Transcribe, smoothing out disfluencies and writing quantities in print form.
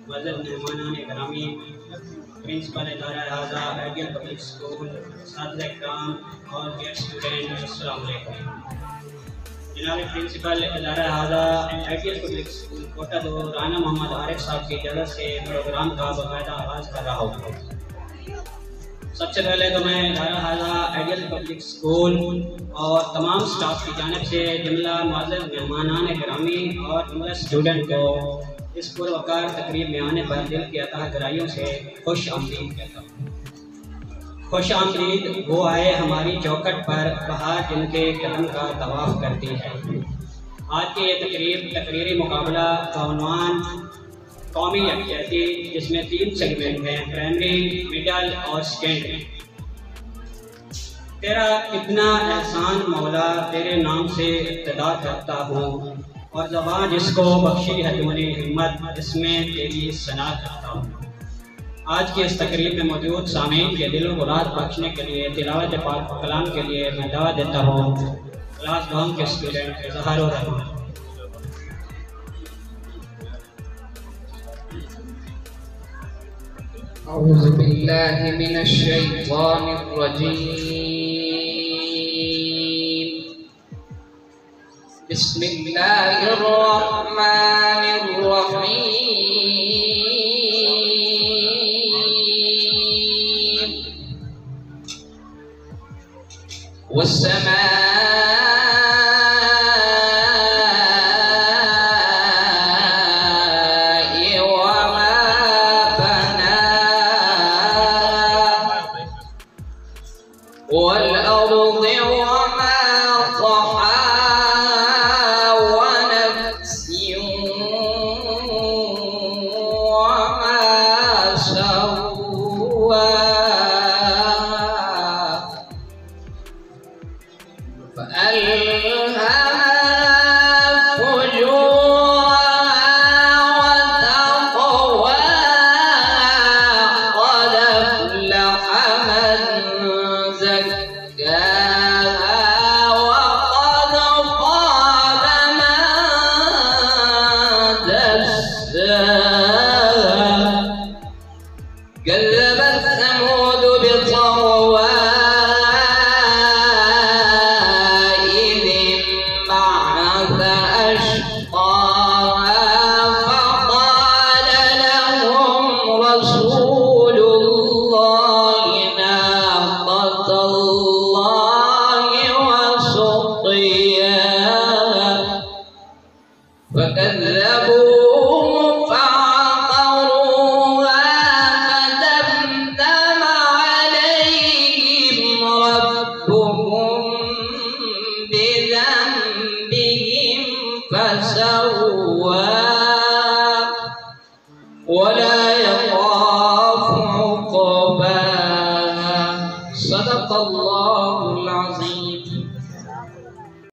मुअज़्ज़ज़ मेहमानान गिरामी, प्रिंसिपल इदारा हाज़ा आइडियल पब्लिक स्कूल, साथिया किराम और डियर स्टूडेंट, अस्सलाम वालेकुम। जनाब प्रिंसिपल इदारा हाज़ा आइडियल पब्लिक स्कूल कोटा 2 राना मोहम्मद आरिफ साहब की इजाज़त से प्रोग्राम का बाकायदा आगाज़ कर रहा हूँ। सबसे पहले तो मैं इदारा हाज़ा आइडियल पब्लिक स्कूल और तमाम स्टाफ की जानिब से जुमला मुअज़्ज़ज़ मेहमानान गिरामी और जुमला स्टूडेंट को इस पुरवकार तकरीब में आने पर दिल की अता गहराइयों से खुश आमदीद कहता हूँ। खुश आमदीद वो आए हमारी चौखट पर बहार जिनके कदम का तवाफ़ करती है। आज की ये तकरीरी मुकाबला का उन्वान कौमी यकजहती, जिसमें 3 सेगमेंट हैं, प्राइमरी, मिडल और सेकेंडरी। तेरा इतना एहसान मौला, तेरे नाम से इब्तिदा करता हूँ और ज़बान जिसको बख्शी है तूने हिम्मत, इसमें तेरी सना करता हूँ। आज की इस तकरीब में मौजूद सामीन के दिलों को राहत बख्शने के लिए तिलावत पाक कलाम के लिए मैं दावत देता हूँ क्लास 1 के स्टूडेंट ज़हारुर रहमान। अऊज़ु बिल्लाहि मिनश शैतानिर रजीम। बिस्मिल्लाहिर रहमानिर रहीम। वस्समाइ वमा والأرض وما طحاها ونفس وما سواها فألهمها فجورها وتقواها قد أفلح من زكاها وقد خاب من دساها كذبت ثمود بطغواها إذ انبعث أشقاها فقال لهم رسول الله ناقة الله وسقياها فكذبوه فعقروها فدمدم عليهم ربهم بذنبهم فسواها ولا يخاف عقباها. صدق الله